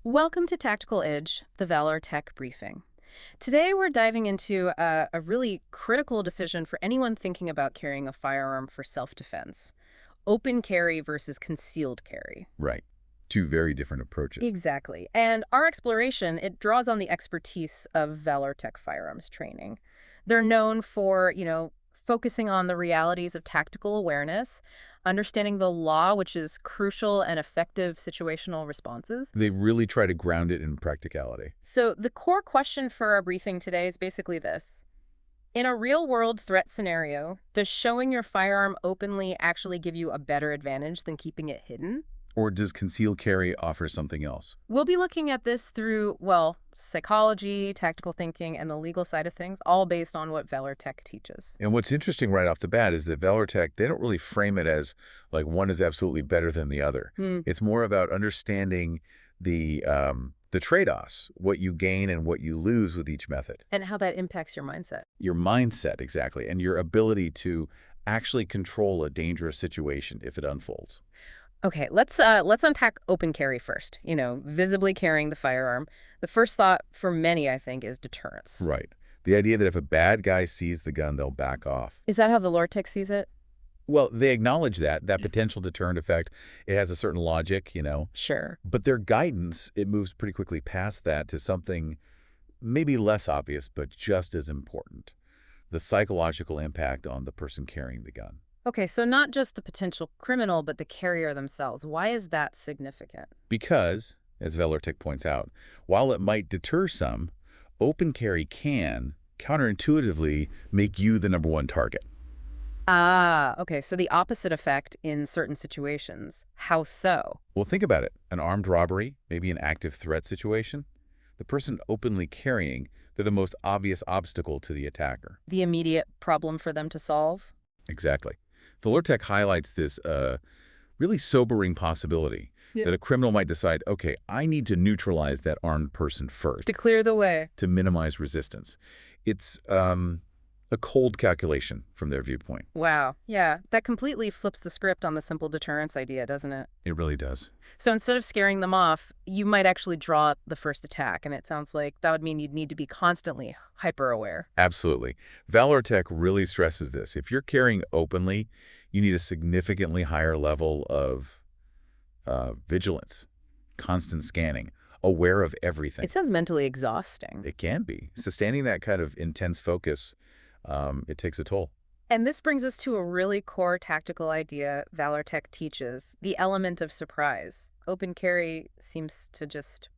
Welcome to Tactical Edge, the Valor Tech briefing. Today we're diving into a really critical decision for anyone thinking about carrying a firearm for self-defense. Open carry versus concealed carry. Right. Two very different approaches. Exactly. And our exploration, it draws on the expertise of Valor Tech firearms training. They're known for, focusing on the realities of tactical awareness, understanding the law, which is crucial and effective situational responses. They really try to ground it in practicality. So the core question for our briefing today is basically this. In a real-world threat scenario, does showing your firearm openly actually give you a better advantage than keeping it hidden? Or does concealed carry offer something else? We'll be looking at this through, well, psychology, tactical thinking, and the legal side of things, all based on what Valor Tech teaches. And what's interesting right off the bat is that Valortech, they don't really frame it as like one is absolutely better than the other. Hmm. It's more about understanding the trade-offs, what you gain and what you lose with each method. And how that impacts your mindset. Your mindset, exactly, and your ability to actually control a dangerous situation if it unfolds. Okay, let's unpack open carry first. Visibly carrying the firearm. The first thought for many, I think, is deterrence. Right. The idea that if a bad guy sees the gun, they'll back off. Is that how the Lortec sees it? Well, they acknowledge that potential deterrent effect, it has a certain logic. Sure. But their guidance, it moves pretty quickly past that to something maybe less obvious, but just as important. The psychological impact on the person carrying the gun. Okay, so not just the potential criminal, but the carrier themselves. Why is that significant? Because, as Velertic points out, while it might deter some, open carry can, counterintuitively, make you the #1 target. Ah, okay, so the opposite effect in certain situations. How so? Well, think about it. An armed robbery, maybe an active threat situation. The person openly carrying, they're the most obvious obstacle to the attacker. The immediate problem for them to solve? Exactly. Velertech highlights this really sobering possibility that a criminal might decide, okay, I need to neutralize that armed person first To clear the way. to minimize resistance. It's a cold calculation from their viewpoint. Wow. Yeah, that completely flips the script on the simple deterrence idea, doesn't it? It really does. So instead of scaring them off, you might actually draw the first attack, and it sounds like that would mean you'd need to be constantly hyper-aware. Absolutely. Valortech really stresses this. If you're carrying openly, you need a significantly higher level of vigilance, constant scanning, aware of everything. It sounds mentally exhausting. It can be. Sustaining that kind of intense focus, it takes a toll. And this brings us to a really core tactical idea Valortech teaches, the element of surprise. Open carry seems to just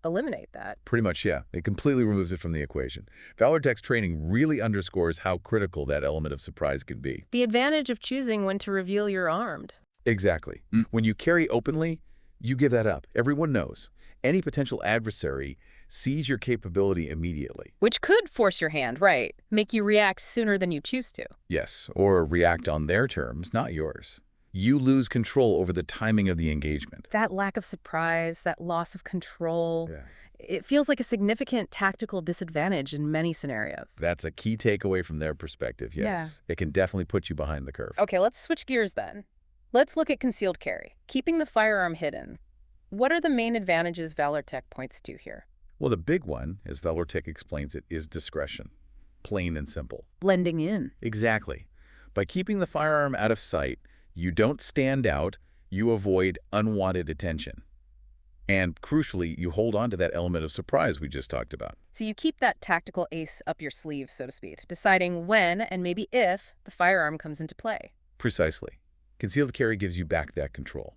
eliminate that. Pretty much, yeah. It completely removes it from the equation. Valortech's training really underscores how critical that element of surprise can be. The advantage of choosing when to reveal you're armed. Exactly. When you carry openly, you give that up. Everyone knows. Any potential adversary sees your capability immediately. Which could force your hand, right? Make you react sooner than you choose to. Yes, or react on their terms, not yours. You lose control over the timing of the engagement. That lack of surprise, that loss of control, Yeah. it feels like a significant tactical disadvantage in many scenarios. That's a key takeaway from their perspective, yes. It can definitely put you behind the curve. Okay, let's switch gears then. Let's look at concealed carry, keeping the firearm hidden. What are the main advantages Valortech points to here? Well, the big one, as Valortech explains it, is discretion. Plain and simple. Blending in. Exactly. By keeping the firearm out of sight, you don't stand out, you avoid unwanted attention. And crucially, you hold on to that element of surprise we just talked about. So you keep that tactical ace up your sleeve, so to speak, deciding when and maybe if the firearm comes into play. Precisely. Concealed carry gives you back that control.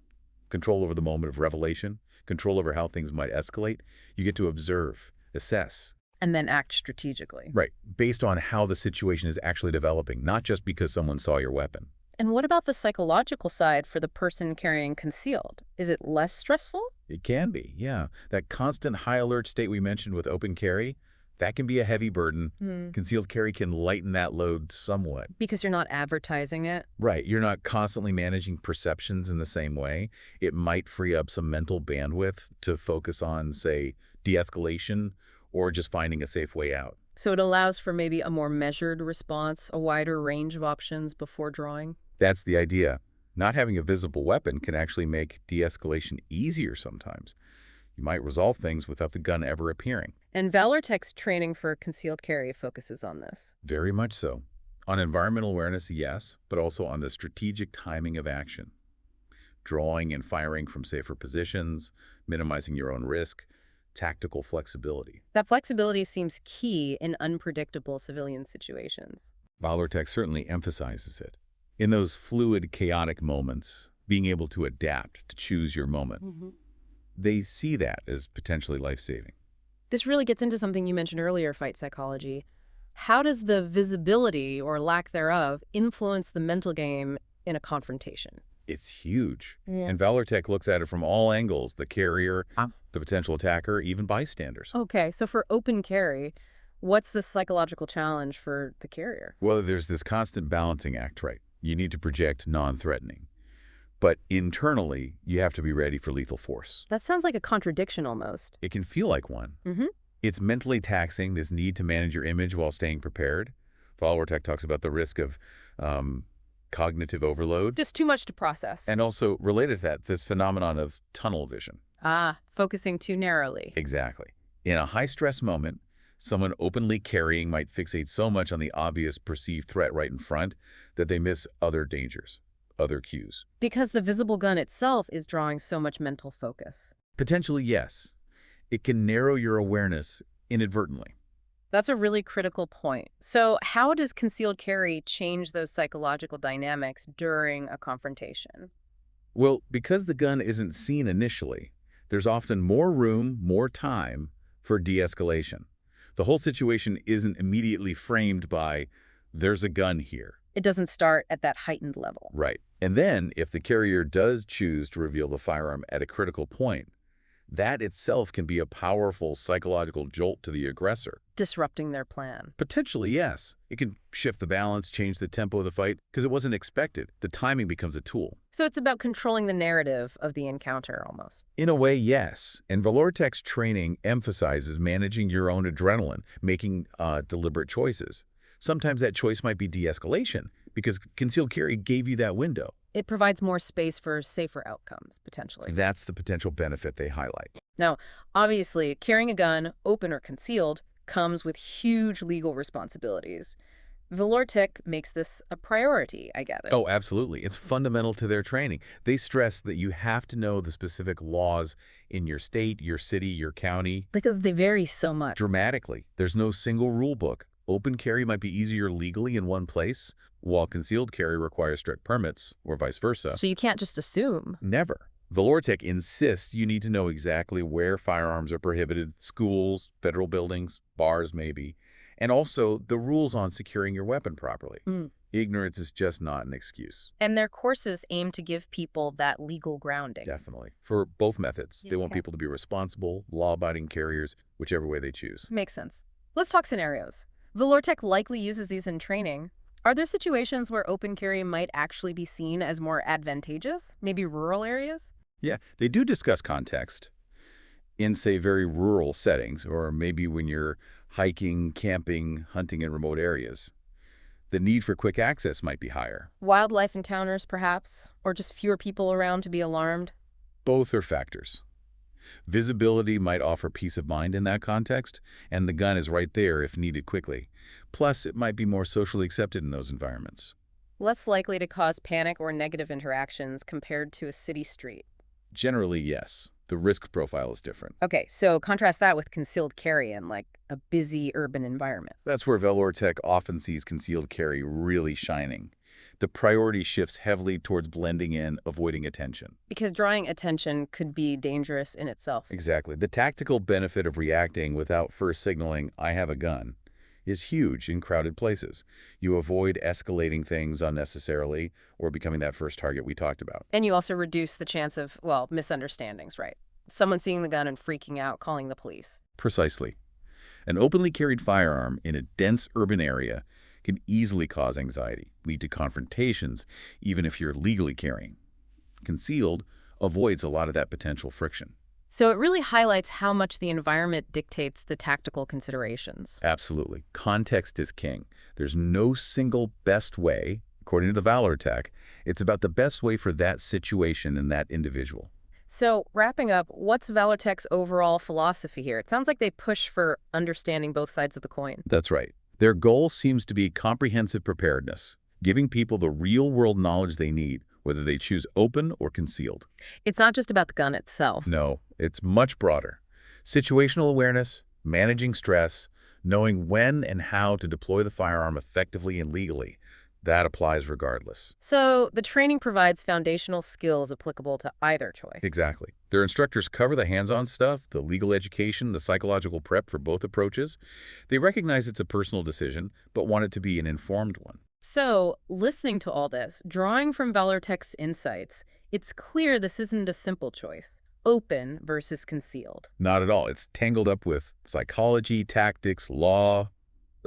Control over the moment of revelation, control over how things might escalate. You get to observe, assess. And then act strategically. Right, based on how the situation is actually developing, not just because someone saw your weapon. And what about the psychological side for the person carrying concealed? Is it less stressful? It can be, yeah. That constant high alert state we mentioned with open carry, that can be a heavy burden. Concealed carry can lighten that load somewhat. Because you're not advertising it? Right, you're not constantly managing perceptions in the same way. It might free up some mental bandwidth to focus on, say, de-escalation or just finding a safe way out. So it allows for maybe a more measured response, a wider range of options before drawing? That's the idea. Not having a visible weapon can actually make de-escalation easier sometimes. You might resolve things without the gun ever appearing. And Valortech's training for concealed carry focuses on this. Very much so. On environmental awareness, yes, but also on the strategic timing of action. Drawing and firing from safer positions, minimizing your own risk, tactical flexibility. That flexibility seems key in unpredictable civilian situations. Valortech certainly emphasizes it. In those fluid, chaotic moments, being able to adapt, to choose your moment, they see that as potentially life-saving. This really gets into something you mentioned earlier, fight psychology. How does the visibility or lack thereof influence the mental game in a confrontation? It's huge. Yeah. And Valortech looks at it from all angles, the carrier, the potential attacker, even bystanders. Okay, so for open carry, what's the psychological challenge for the carrier? Well, there's this constant balancing act, right? You need to project non-threatening. But internally, you have to be ready for lethal force. That sounds like a contradiction almost. It can feel like one. Mm-hmm. It's mentally taxing, this need to manage your image while staying prepared. Valortech talks about the risk of cognitive overload. Just too much to process. And also, related to that, this phenomenon of tunnel vision. Focusing too narrowly. Exactly. In a high-stress moment, someone openly carrying might fixate so much on the obvious perceived threat right in front that they miss other dangers, other cues. Because the visible gun itself is drawing so much mental focus. Potentially, yes. It can narrow your awareness inadvertently. That's a really critical point. So how does concealed carry change those psychological dynamics during a confrontation? Well, because the gun isn't seen initially, there's often more room, more time for de-escalation. The whole situation isn't immediately framed by, there's a gun here. It doesn't start at that heightened level. Right. And then, if the carrier does choose to reveal the firearm at a critical point, that itself can be a powerful psychological jolt to the aggressor. Disrupting their plan. Potentially, yes. It can shift the balance, change the tempo of the fight, because it wasn't expected. The timing becomes a tool. So it's about controlling the narrative of the encounter almost. In a way, yes. And Valortech's training emphasizes managing your own adrenaline, making deliberate choices. Sometimes that choice might be de-escalation, because concealed carry gave you that window. It provides more space for safer outcomes, potentially. That's the potential benefit they highlight. Now, obviously, carrying a gun, open or concealed, comes with huge legal responsibilities. Valortech makes this a priority, I gather. Oh, absolutely. It's fundamental to their training. They stress that you have to know the specific laws in your state, your city, your county. Because they vary so much. Dramatically. There's no single rule book. Open carry might be easier legally in one place, while concealed carry requires strict permits, or vice versa. So you can't just assume. Never. Valortech insists you need to know exactly where firearms are prohibited, schools, federal buildings, bars maybe, and also the rules on securing your weapon properly. Ignorance is just not an excuse. And their courses aim to give people that legal grounding. Definitely. For both methods. They want people to be responsible, law-abiding carriers, whichever way they choose. Makes sense. Let's talk scenarios. Valortech likely uses these in training. Are there situations where open carry might actually be seen as more advantageous? Maybe rural areas? Yeah, they do discuss context in, say, very rural settings, or maybe when you're hiking, camping, hunting in remote areas. The need for quick access might be higher. Wildlife encounters, perhaps? Or just fewer people around to be alarmed? Both are factors. Visibility might offer peace of mind in that context, and the gun is right there if needed quickly. Plus, it might be more socially accepted in those environments. Less likely to cause panic or negative interactions compared to a city street. Generally, yes. The risk profile is different. Okay, so contrast that with concealed carry in, like, a busy urban environment. That's where Valortech often sees concealed carry really shining. The priority shifts heavily towards blending in, avoiding attention. Because drawing attention could be dangerous in itself. Exactly. The tactical benefit of reacting without first signaling, I have a gun, is huge in crowded places. You avoid escalating things unnecessarily or becoming that first target we talked about. And you also reduce the chance of, well, misunderstandings, right? Someone seeing the gun and freaking out, calling the police. Precisely. An openly carried firearm in a dense urban area can easily cause anxiety, lead to confrontations, even if you're legally carrying. Concealed avoids a lot of that potential friction. So it really highlights how much the environment dictates the tactical considerations. Absolutely. Context is king. There's no single best way, according to the Valortech. It's about the best way for that situation and that individual. So, wrapping up, what's Valortech's overall philosophy here? It sounds like they push for understanding both sides of the coin. That's right. Their goal seems to be comprehensive preparedness, giving people the real-world knowledge they need, whether they choose open or concealed. It's not just about the gun itself. No, it's much broader. Situational awareness, managing stress, knowing when and how to deploy the firearm effectively and legally, that applies regardless. So, the training provides foundational skills applicable to either choice. Exactly. Their instructors cover the hands-on stuff, the legal education, the psychological prep for both approaches. They recognize it's a personal decision, but want it to be an informed one. So, listening to all this, drawing from Valortech's insights, it's clear this isn't a simple choice. Open versus concealed. Not at all. It's tangled up with psychology, tactics, law,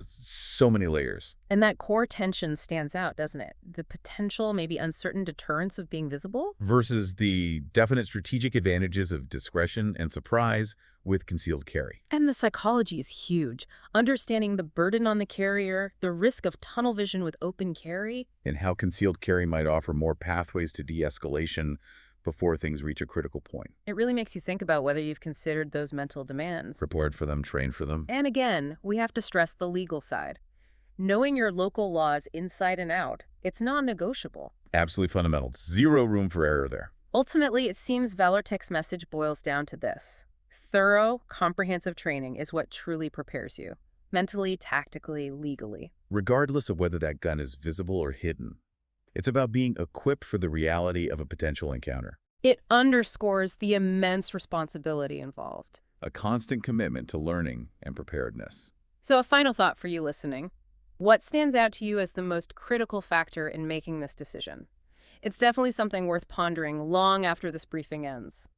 so many layers. And that core tension stands out, doesn't it? The potential, maybe uncertain deterrence of being visible? Versus the definite strategic advantages of discretion and surprise with concealed carry. And the psychology is huge. Understanding the burden on the carrier, the risk of tunnel vision with open carry. And how concealed carry might offer more pathways to de-escalation before things reach a critical point. It really makes you think about whether you've considered those mental demands. Prepared for them, trained for them. And again, we have to stress the legal side. Knowing your local laws inside and out, it's non-negotiable. Absolutely fundamental. Zero room for error there. Ultimately, it seems Valortech's message boils down to this. Thorough, comprehensive training is what truly prepares you. Mentally, tactically, legally. Regardless of whether that gun is visible or hidden, it's about being equipped for the reality of a potential encounter. It underscores the immense responsibility involved. A constant commitment to learning and preparedness. So a final thought for you listening. What stands out to you as the most critical factor in making this decision? It's definitely something worth pondering long after this briefing ends.